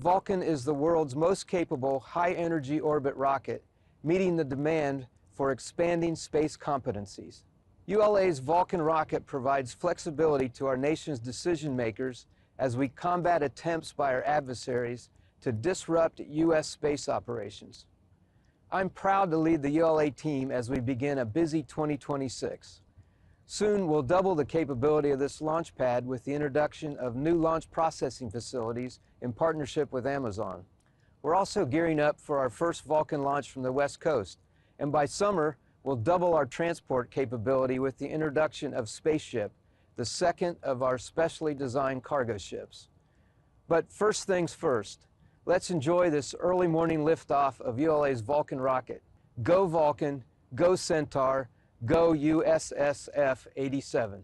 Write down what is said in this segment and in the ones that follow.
Vulcan is the world's most capable high-energy orbit rocket, meeting the demand for expanding space competencies. ULA's Vulcan rocket provides flexibility to our nation's decision makers as we combat attempts by our adversaries to disrupt U.S. space operations. I'm proud to lead the ULA team as we begin a busy 2026. Soon, we'll double the capability of this launch pad with the introduction of new launch processing facilities in partnership with Amazon. We're also gearing up for our first Vulcan launch from the West Coast, and by summer, we'll double our transport capability with the introduction of Spaceship, the second of our specially designed cargo ships. But first things first, let's enjoy this early morning liftoff of ULA's Vulcan rocket. Go Vulcan, go Centaur, go USSF-87.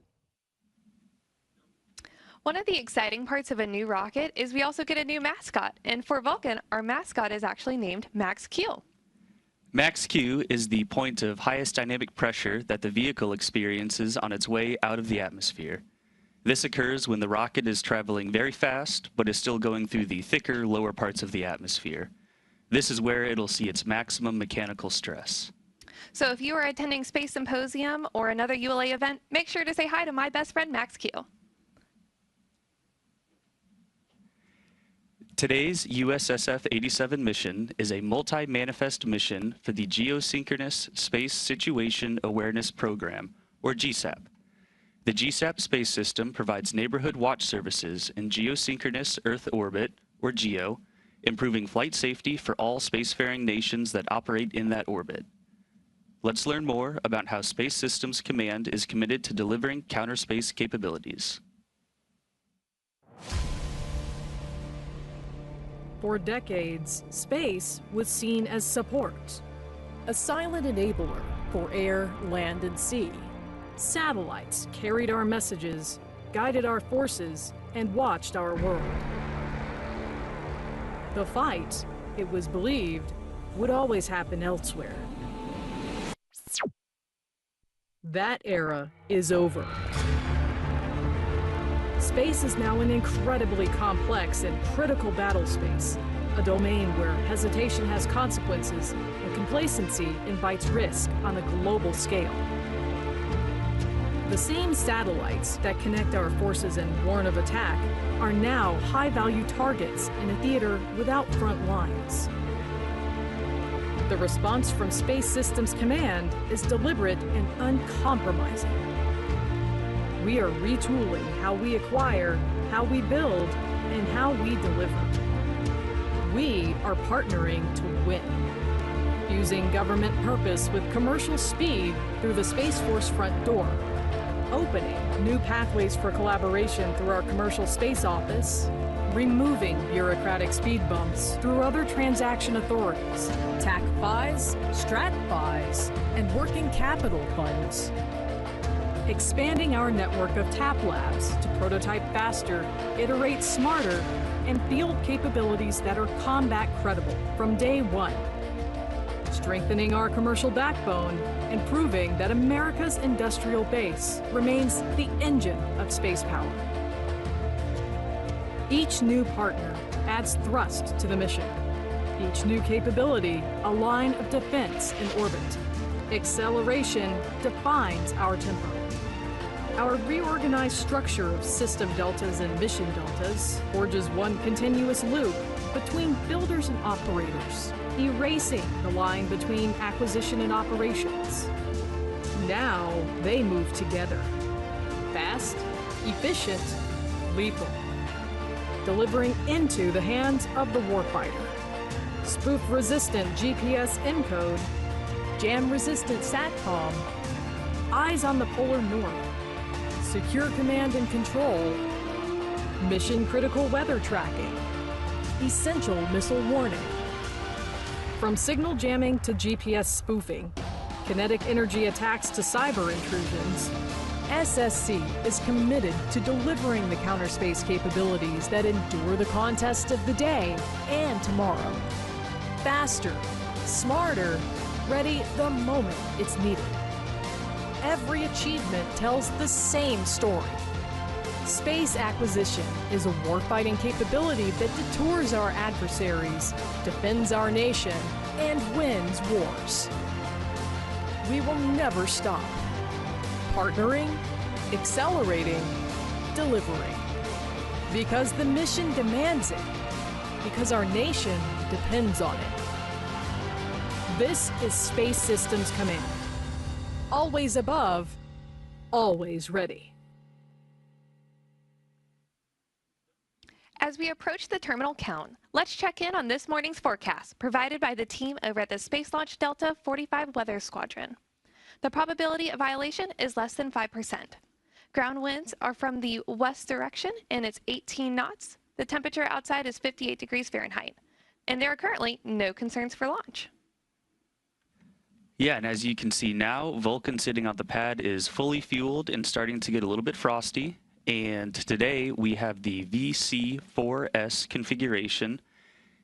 One of the exciting parts of a new rocket is we also get a new mascot, and for Vulcan, our mascot is actually named Max Q. Max Q is the point of highest dynamic pressure that the vehicle experiences on its way out of the atmosphere. This occurs when the rocket is traveling very fast, but is still going through the thicker, lower parts of the atmosphere. This is where it'll see its maximum mechanical stress. So if you are attending Space Symposium or another ULA event, make sure to say hi to my best friend, Max Q. Today's USSF-87 mission is a multi-manifest mission for the Geosynchronous Space Situation Awareness Program, or GSAP. The GSAP space system provides neighborhood watch services in geosynchronous Earth orbit, or GEO, improving flight safety for all spacefaring nations that operate in that orbit. Let's learn more about how Space Systems Command is committed to delivering counter-space capabilities. For decades, space was seen as support, a silent enabler for air, land, and sea. Satellites carried our messages, guided our forces, and watched our world. The fight, it was believed, would always happen elsewhere. That era is over. Space is now an incredibly complex and critical battle space, a domain where hesitation has consequences and complacency invites risk on a global scale. The same satellites that connect our forces and warn of attack are now high-value targets in a theater without front lines. The response from Space Systems Command is deliberate and uncompromising. We are retooling how we acquire, how we build, and how we deliver. We are partnering to win, fusing government purpose with commercial speed through the Space Force front door, opening new pathways for collaboration through our commercial space office, removing bureaucratic speed bumps through other transaction authorities, TAC FIs, Strat FIs, and working capital funds. Expanding our network of TAP labs to prototype faster, iterate smarter, and field capabilities that are combat credible from day one. Strengthening our commercial backbone and proving that America's industrial base remains the engine of space power. Each new partner adds thrust to the mission. Each new capability, a line of defense in orbit. Acceleration defines our tempo. Our reorganized structure of system deltas and mission deltas forges one continuous loop between builders and operators, erasing the line between acquisition and operations. Now they move together. Fast, efficient, lethal. Delivering into the hands of the warfighter. Spoof-resistant GPS encode, jam-resistant SATCOM, eyes on the polar north, secure command and control, mission-critical weather tracking, essential missile warning. From signal jamming to GPS spoofing, kinetic energy attacks to cyber intrusions, SSC is committed to delivering the counter-space capabilities that endure the contest of the day and tomorrow. Faster, smarter, ready the moment it's needed. Every achievement tells the same story. Space acquisition is a warfighting capability that detours our adversaries, defends our nation, and wins wars. We will never stop. Partnering, accelerating, delivering. Because the mission demands it. Because our nation depends on it. This is Space Systems Command. Always above, always ready. As we approach the terminal count, let's check in on this morning's forecast provided by the team over at the Space Launch Delta 45 Weather Squadron. The probability of violation is less than 5%. Ground winds are from the west direction and it's 18 knots. The temperature outside is 58 degrees Fahrenheit. And there are currently no concerns for launch. Yeah, and as you can see now, Vulcan sitting on the pad is fully fueled and starting to get a little bit frosty. And today we have the VC4S configuration,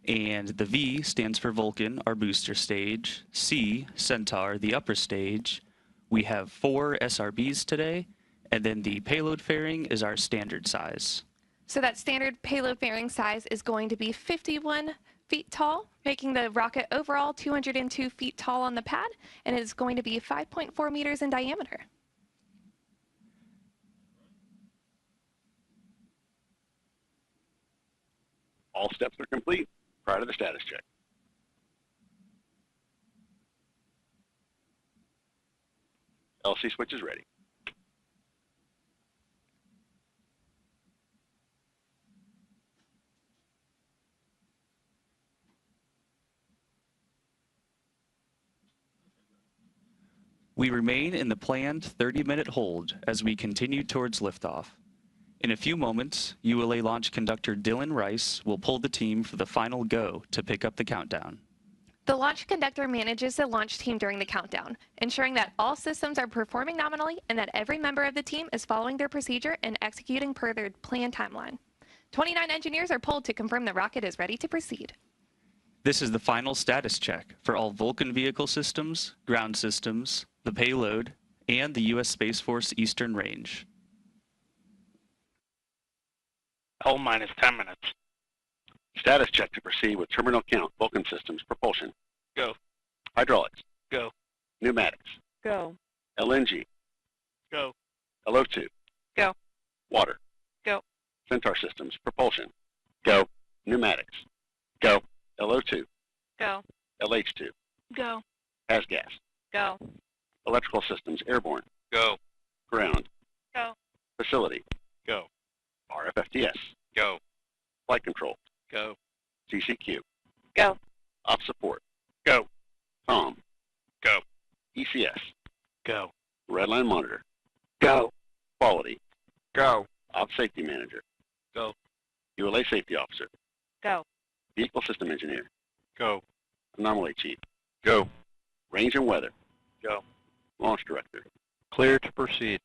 and the V stands for Vulcan, our booster stage, C, Centaur, the upper stage. We have 4 SRBs today, and then the payload fairing is our standard size. So that standard payload fairing size is going to be 51 feet tall, making the rocket overall 202 feet tall on the pad, and it is going to be 5.4 meters in diameter. All steps are complete prior to the status check. LC switch is ready. We remain in the planned 30-minute hold as we continue towards liftoff. In a few moments, ULA launch conductor Dylan Rice will pull the team for the final go to pick up the countdown. The launch conductor manages the launch team during the countdown, ensuring that all systems are performing nominally and that every member of the team is following their procedure and executing per their planned timeline. 29 engineers are pulled to confirm the rocket is ready to proceed. This is the final status check for all Vulcan vehicle systems, ground systems, the payload, and the U.S. Space Force Eastern Range. Hold minus 10 minutes. Status check to proceed with terminal count, Vulcan systems, propulsion. Go. Hydraulics. Go. Pneumatics. Go. LNG. Go. LO2. Go. Water. Go. Centaur systems, propulsion. Go. Pneumatics. Go. LO2. Go. LH2. Go. As gas. Go. Electrical systems, airborne. Go. Ground. Go. Facility. Go. RFFDS. Go. Flight control. Go. CCQ. Go. Op support. Go. COM. Go. ECS. Go. Redline monitor. Go. Quality. Go. Op safety manager. Go. ULA safety officer. Go. Vehicle system engineer. Go. Anomaly chief. Go. Range and weather. Go. Launch director. Clear to proceed.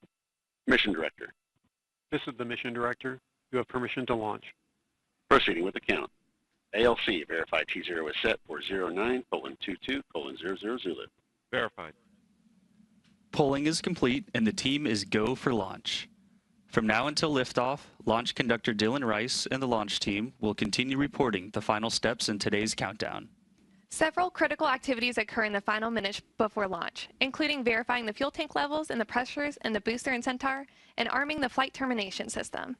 Mission director. This is the mission director. You have permission to launch. Proceeding with the count. ALC, verified T0 is set for 09:22:00 Zulu. Verified. Polling is complete and the team is go for launch. From now until liftoff, launch conductor Dylan Rice and the launch team will continue reporting the final steps in today's countdown. Several critical activities occur in the final minutes before launch, including verifying the fuel tank levels and the pressures in the booster and Centaur, and arming the flight termination system.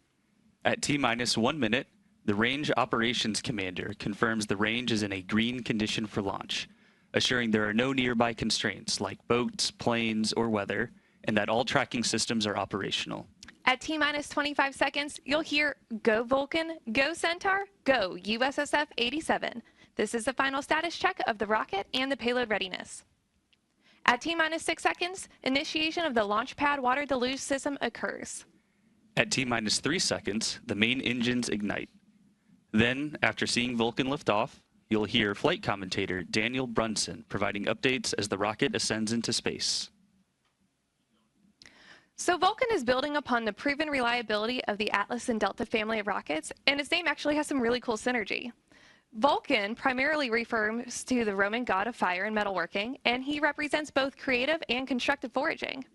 At T-minus 1 minute, the Range Operations Commander confirms the range is in a green condition for launch, assuring there are no nearby constraints like boats, planes, or weather, and that all tracking systems are operational. At T-minus 25 seconds, you'll hear Go Vulcan, Go Centaur, Go USSF 87. This is the final status check of the rocket and the payload readiness. At T-minus 6 seconds, initiation of the launch pad water deluge system occurs. At T-minus 3 seconds, the main engines ignite. Then, after seeing Vulcan lift off, you'll hear flight commentator Daniel Brunson providing updates as the rocket ascends into space. So Vulcan is building upon the proven reliability of the Atlas and Delta family of rockets, and its name actually has some really cool synergy. Vulcan primarily refers to the Roman god of fire and metalworking, and he represents both creative and constructive foraging.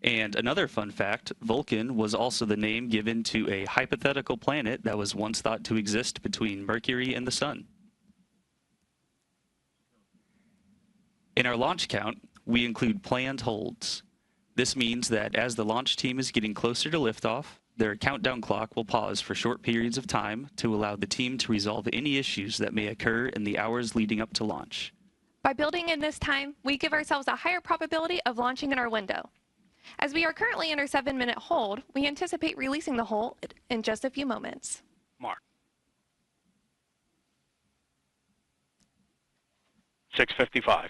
And another fun fact, Vulcan was also the name given to a hypothetical planet that was once thought to exist between Mercury and the Sun. In our launch count, we include planned holds. This means that as the launch team is getting closer to liftoff, their countdown clock will pause for short periods of time to allow the team to resolve any issues that may occur in the hours leading up to launch. By building in this time, we give ourselves a higher probability of launching in our window. As we are currently in our 7-minute hold, we anticipate releasing the hold in just a few moments. Mark. 6:55.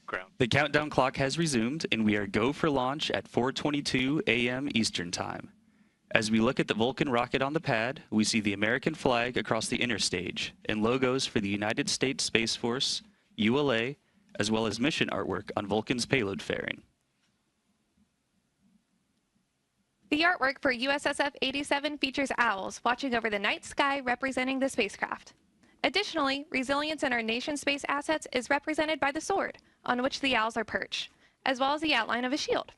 Ground. The countdown clock has resumed, and we are go for launch at 4:22 a.m. Eastern Time. As we look at the Vulcan rocket on the pad, we see the American flag across the inner stage and logos for the United States Space Force, ULA, as well as mission artwork on Vulcan's payload fairing. The artwork for USSF 87 features owls watching over the night sky representing the spacecraft. Additionally, resilience in our nation's space assets is represented by the sword, on which the owls are perched, as well as the outline of a shield.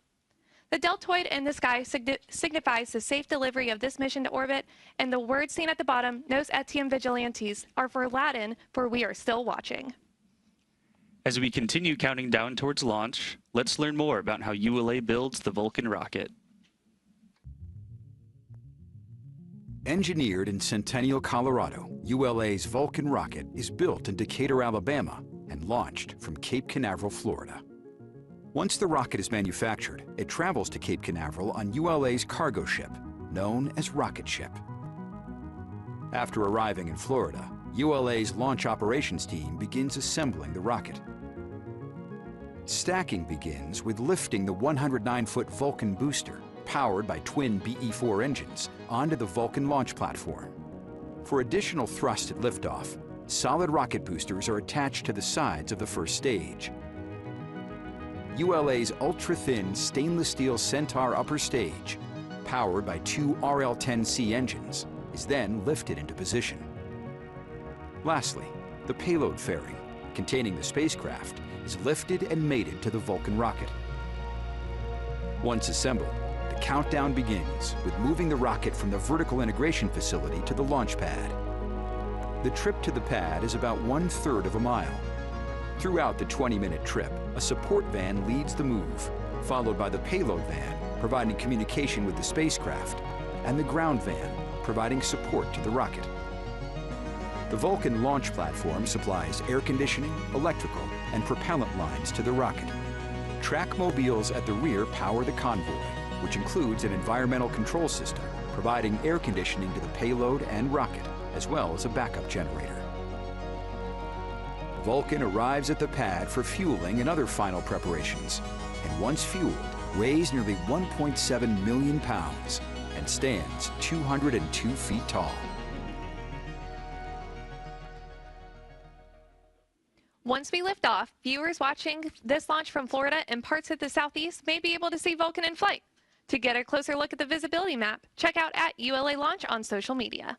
The deltoid in the sky signifies the safe delivery of this mission to orbit, and the words seen at the bottom, Nos etiam vigilantes, are for Latin for we are still watching. As we continue counting down towards launch, let's learn more about how ULA builds the Vulcan rocket. Engineered in Centennial, Colorado, ULA's Vulcan rocket is built in Decatur, Alabama, and launched from Cape Canaveral, Florida. Once the rocket is manufactured, it travels to Cape Canaveral on ULA's cargo ship, known as Rocket Ship. After arriving in Florida, ULA's launch operations team begins assembling the rocket. Stacking begins with lifting the 109-foot Vulcan booster, powered by twin BE-4 engines, onto the Vulcan launch platform. For additional thrust at liftoff, solid rocket boosters are attached to the sides of the first stage. ULA's ultra-thin stainless steel Centaur upper stage, powered by two RL-10C engines, is then lifted into position. Lastly, the payload fairing, containing the spacecraft, is lifted and mated to the Vulcan rocket. Once assembled, the countdown begins with moving the rocket from the vertical integration facility to the launch pad. The trip to the pad is about 1/3 of a mile. Throughout the 20-minute trip, a support van leads the move, followed by the payload van, providing communication with the spacecraft, and the ground van, providing support to the rocket. The Vulcan launch platform supplies air conditioning, electrical, and propellant lines to the rocket. Track mobiles at the rear power the convoy, which includes an environmental control system, providing air conditioning to the payload and rocket, as well as a backup generator. Vulcan arrives at the pad for fueling and other final preparations, and once fueled, weighs nearly 1.7 million pounds and stands 202 feet tall. Once we lift off, viewers watching this launch from Florida and parts of the Southeast may be able to see Vulcan in flight. To get a closer look at the visibility map, check out @ULA-Launch on social media.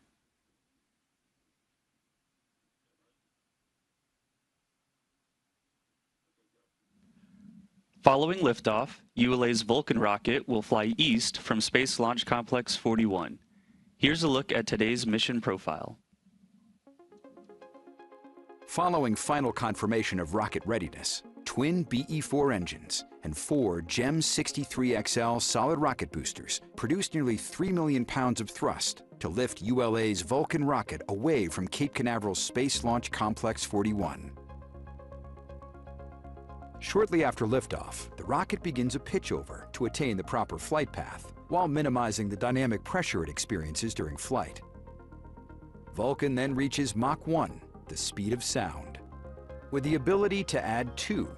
Following liftoff, ULA's Vulcan rocket will fly east from Space Launch Complex 41. Here's a look at today's mission profile. Following final confirmation of rocket readiness, twin BE-4 engines and 4 GEM 63XL solid rocket boosters produced nearly 3 million pounds of thrust to lift ULA's Vulcan rocket away from Cape Canaveral's Space Launch Complex 41. Shortly after liftoff, the rocket begins a pitchover to attain the proper flight path while minimizing the dynamic pressure it experiences during flight. Vulcan then reaches Mach 1, the speed of sound. With the ability to add 2,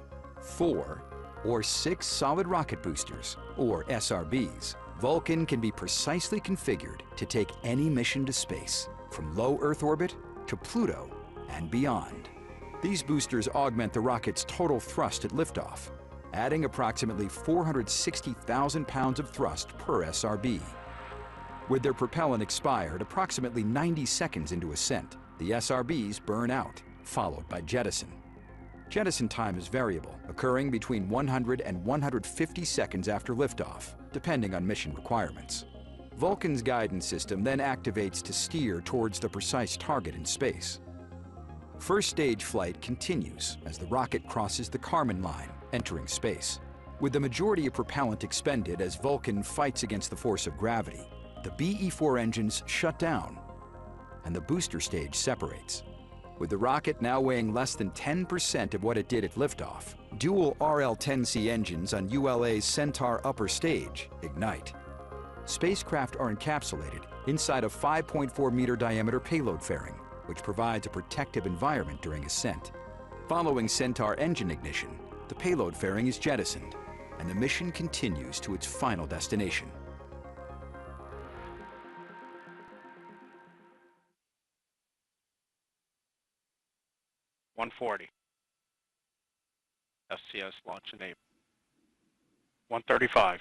4, or 6 solid rocket boosters, or SRBs, Vulcan can be precisely configured to take any mission to space, from low Earth orbit to Pluto and beyond. These boosters augment the rocket's total thrust at liftoff, adding approximately 460,000 pounds of thrust per SRB. With their propellant expired approximately 90 seconds into ascent, the SRBs burn out, followed by jettison. Jettison time is variable, occurring between 100 and 150 seconds after liftoff, depending on mission requirements. Vulcan's guidance system then activates to steer towards the precise target in space. First stage flight continues as the rocket crosses the Kármán line, entering space. With the majority of propellant expended as Vulcan fights against the force of gravity, the BE-4 engines shut down, and the booster stage separates. With the rocket now weighing less than 10% of what it did at liftoff, dual RL-10C engines on ULA's Centaur upper stage ignite. Spacecraft are encapsulated inside a 5.4-meter diameter payload fairing, which provides a protective environment during ascent. Following Centaur engine ignition, the payload fairing is jettisoned, and the mission continues to its final destination. $140. SCS launch enabled. $135.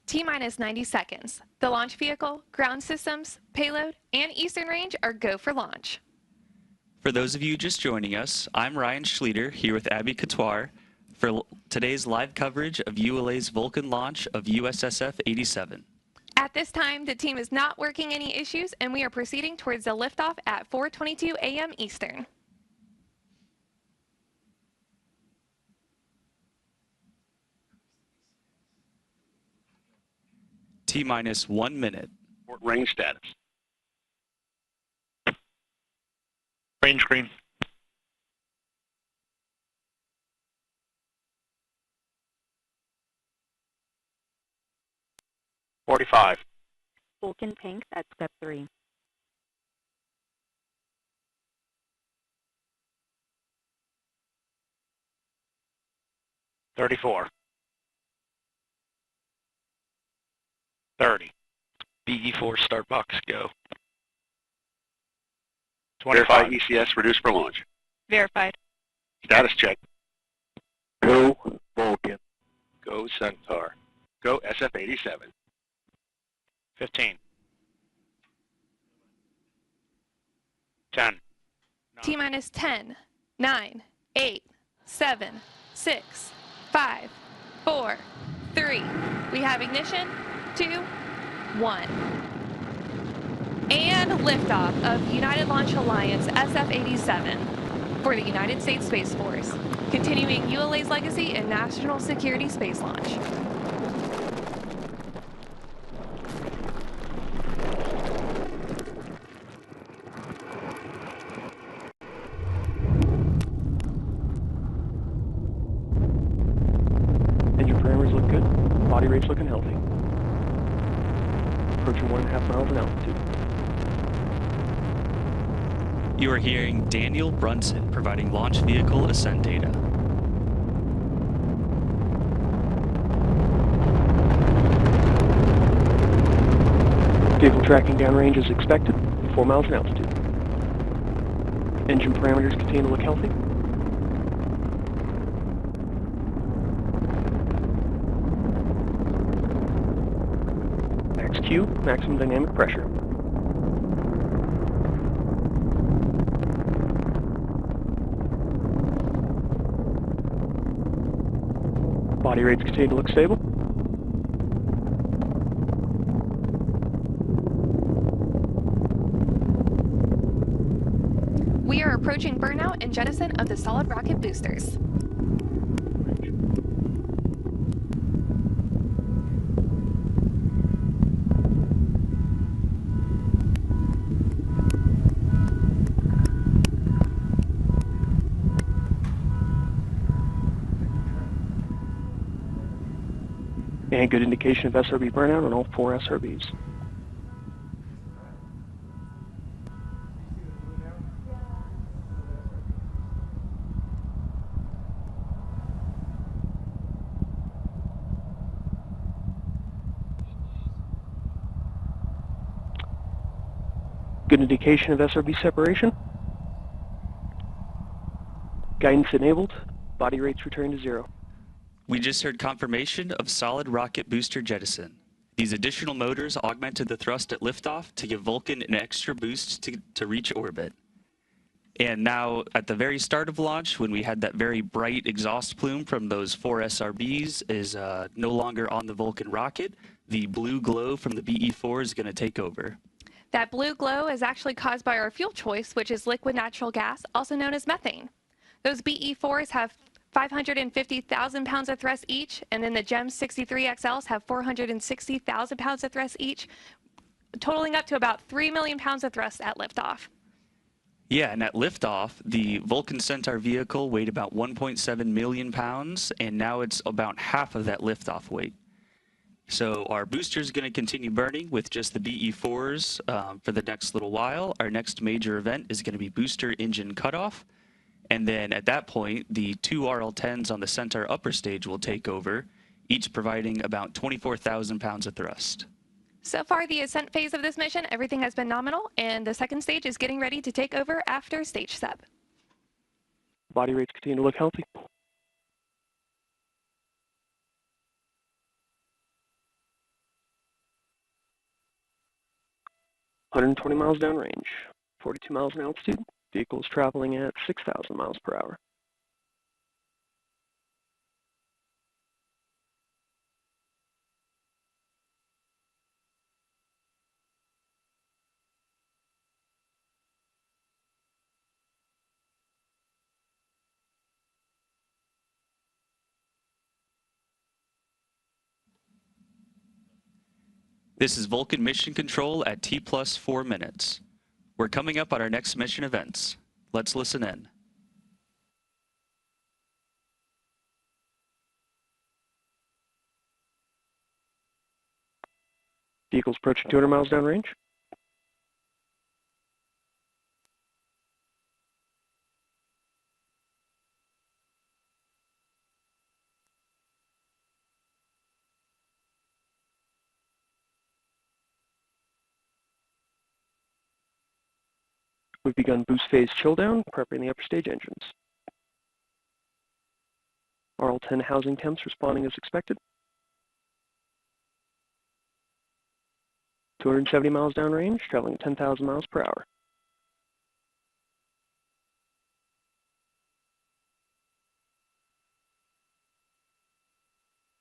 T-minus 90 seconds. The launch vehicle, ground systems, payload, and Eastern Range are go for launch. For those of you just joining us, I'm Ryan Schleter here with Abby Couture for today's live coverage of ULA's Vulcan launch of USSF 87. At this time, the team is not working any issues, and we are proceeding towards the liftoff at 4:22 a.m. Eastern. T-minus 1 minute. Range status. Range green. $45. Vulcan pink at step 3. $34. 30. BE-4 start box, go. 25. Verify ECS reduced for launch. Verified. Status check. Go Vulcan. Go Centaur. Go SF-87. 15. 10. T-minus 10, 9, 8, 7, 6, 5, 4, 3. We have ignition, 2, 1. And liftoff of United Launch Alliance SF-87 for the United States Space Force, continuing ULA's legacy in national security space launch. Engine parameters look good. Body rate's looking healthy. Approaching 1.5 miles in altitude. You are hearing Daniel Brunson providing launch vehicle ascent data. Vehicle tracking downrange as expected, 4 miles in altitude. Engine parameters continue to look healthy. Max Q, maximum dynamic pressure. Body rates continue to look stable. We are approaching burnout and jettison of the solid rocket boosters. And good indication of SRB burnout on all 4 SRBs. Good indication of SRB separation. Guidance enabled. Body rates returning to 0. We just heard confirmation of solid rocket booster jettison. These additional motors augmented the thrust at liftoff to give Vulcan an extra boost to reach orbit. And now at the very start of launch, when we had that very bright exhaust plume from those 4 SRBs is no longer on the Vulcan rocket. The blue glow from the BE-4 is going to take over. That blue glow is actually caused by our fuel choice, which is liquid natural gas, also known as methane. Those BE-4s have 550,000 pounds of thrust each, and then the GEM 63XLs have 460,000 pounds of thrust each, totaling up to about 3 million pounds of thrust at liftoff. Yeah, and at liftoff, the Vulcan Centaur vehicle weighed about 1.7 million pounds, and now it's about half of that liftoff weight. So our booster is going to continue burning with just the BE-4s for the next little while. Our next major event is going to be booster engine cutoff. And then at that point, the 2 RL-10s on the Centaur upper stage will take over, each providing about 24,000 pounds of thrust. So far, the ascent phase of this mission, everything has been nominal, and the second stage is getting ready to take over after stage sub. Body rates continue to look healthy. 120 miles downrange, 42 miles in altitude. Vehicle is traveling at 6,000 miles per hour. This is Vulcan Mission Control at T+4 minutes. We're coming up on our next mission events. Let's listen in. Vehicle's approaching 200 miles downrange. We've begun boost phase chill down, prepping the upper stage engines. RL-10 housing temps responding as expected. 270 miles downrange, traveling at 10,000 miles per hour.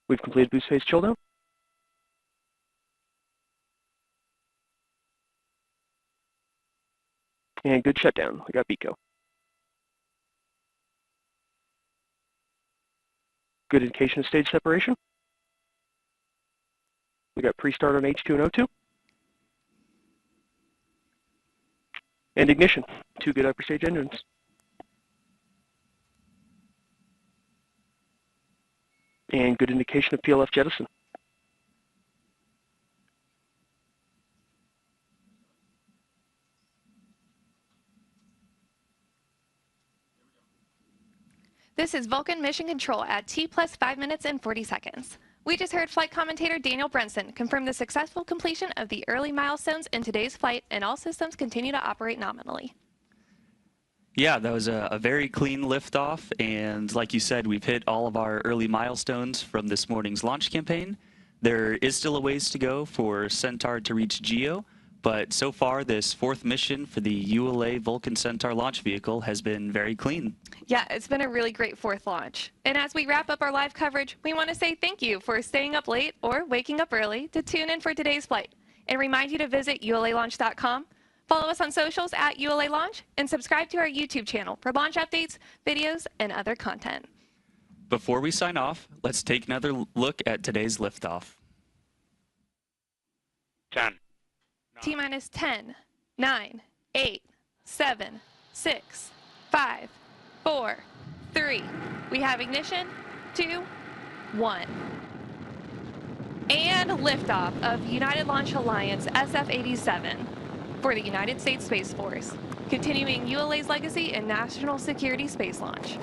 We've completed boost phase chill down. And good shutdown. We got BECO. Good indication of stage separation. We got pre-start on H2 and O2. And ignition. 2 good upper stage engines. And good indication of PLF jettison. This is Vulcan Mission Control at T+5 minutes and 40 seconds. We just heard flight commentator Daniel Brunson confirm the successful completion of the early milestones in today's flight, and all systems continue to operate nominally. Yeah, that was a very clean liftoff, and like you said, we've hit all of our early milestones from this morning's launch campaign. There is still a ways to go for Centaur to reach GEO, but so far this 4th mission for the ULA Vulcan Centaur launch vehicle has been very clean. Yeah, it's been a really great 4th launch. And as we wrap up our live coverage, we want to say thank you for staying up late or waking up early to tune in for today's flight, and remind you to visit ulalaunch.com, follow us on socials at ULA Launch, and subscribe to our YouTube channel for launch updates, videos, and other content. Before we sign off, let's take another look at today's liftoff. 10. T-minus 10, 9, 8, 7, 6, 5, 4, 3. We have ignition, 2, 1. And liftoff of United Launch Alliance SF-87 for the United States Space Force, continuing ULA's legacy in national security space launch.